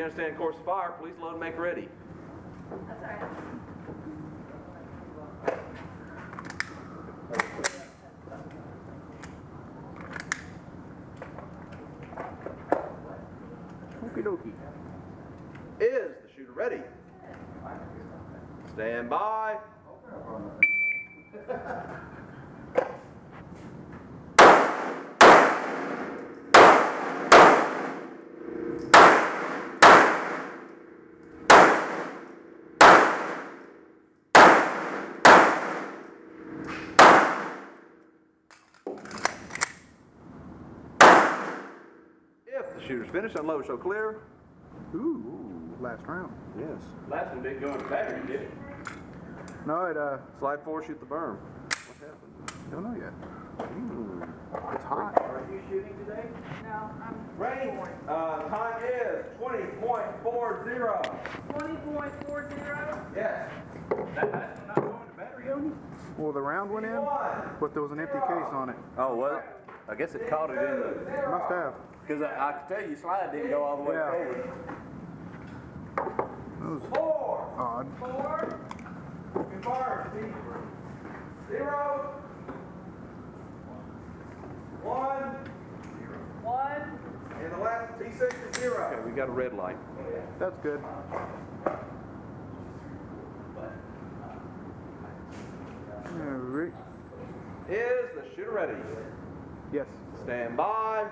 you understand course of fire, please load and make ready. That's all right. Okie dokie. Is the shooter ready? Stand by. If the shooter's finished, unload, show clear. Ooh, last round. Yes. Last one didn't go in the battery, did it? No, it Slide forward, shoot the berm. What happened? don't know yet. It's hot. Are you shooting today? No, I'm Range, time is 20.40. 20.40. Yes. That last one not going in the battery on you? Well, the round went in, but there was an empty case on it. Oh, well, I guess it caught it in the... Must have. Because I could tell you slide didn't go all the way Yeah. forward. That was 4. odd. 4. Confirm. 0. 1. 1. And the last T6 is 0. Okay, we got a red light. That's good. Alright. Is the shooter ready? Yes. Stand by.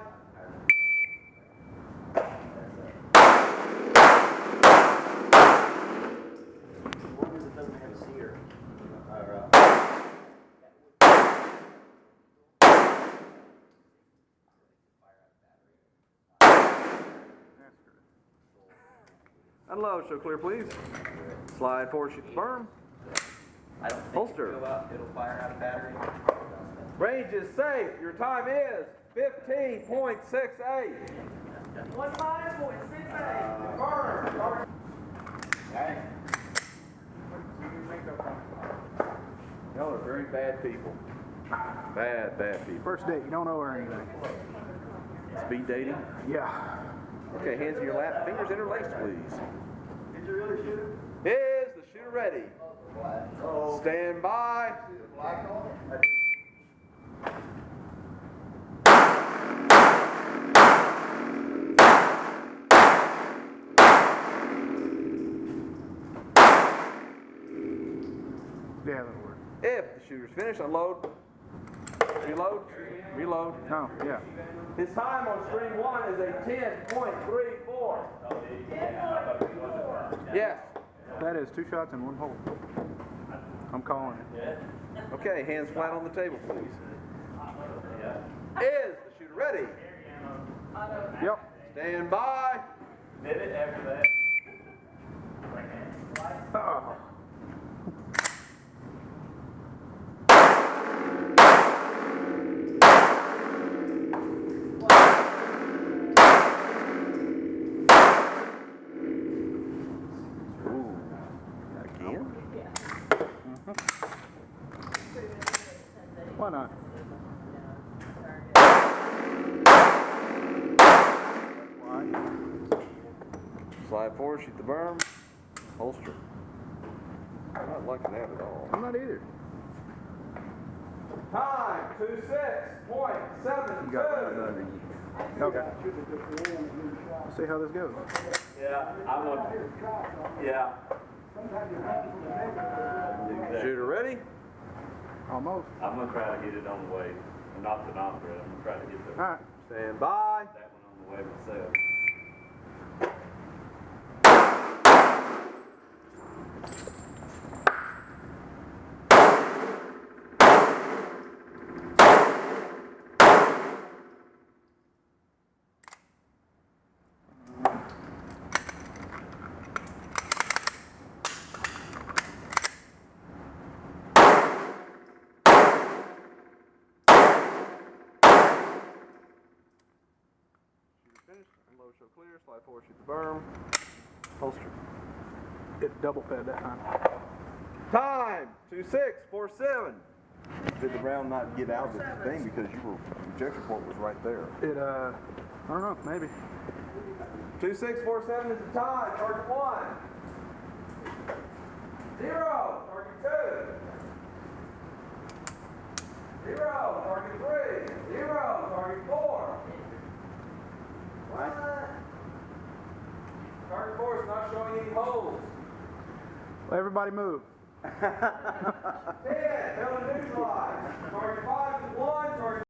Unload, show clear, please. Slide forward, shoot the berm. I don't think Holster. it'll fire out of battery. Range is safe. Your time is 15.68. 15.68. Burn. Y'all are very bad people. Bad people. First date, you don't owe her anything. Speed dating. Yeah. Okay, hands in your lap, fingers interlaced, please. Did you really shoot it? Is the shooter ready? Stand by. Black on it? Yeah, that'll work. If the shooter's finished, unload. Reload. Reload. No, yeah. His time on screen 1 is a 10.34. 10.34. Yes. That is 2 shots in 1 hole. I'm calling it. Okay, hands flat on the table, please. Is the shooter ready? Yep. Stand by. Did it after that? Oh. Ooh. Again? Why not? Slide forward, shoot the berm. Holster. I'm not liking that at all. I'm not either. Time, 26.72. You got that underneath. Okay. We'll see how this goes. Yeah, I'm on. Yeah. Shooter ready? Almost. I'm going to try to get it on the way. Not the knocker. I'm going to try to get All right. Stand by. that one on the way myself. Finished. Unload, show clear. Slide forward, shoot the berm. Holster. It double fed that time. Time, 26.47. Did the round not get out of the thing because your ejection point was right there? It, I don't know, maybe. 2647 is the time. Target 1. 0. Target 2. 0. Target 3. 0. Target 4. What? Target 4 is not showing any holes. Well, everybody move. 10. Failed to neutralize. Target 5 is 1. Target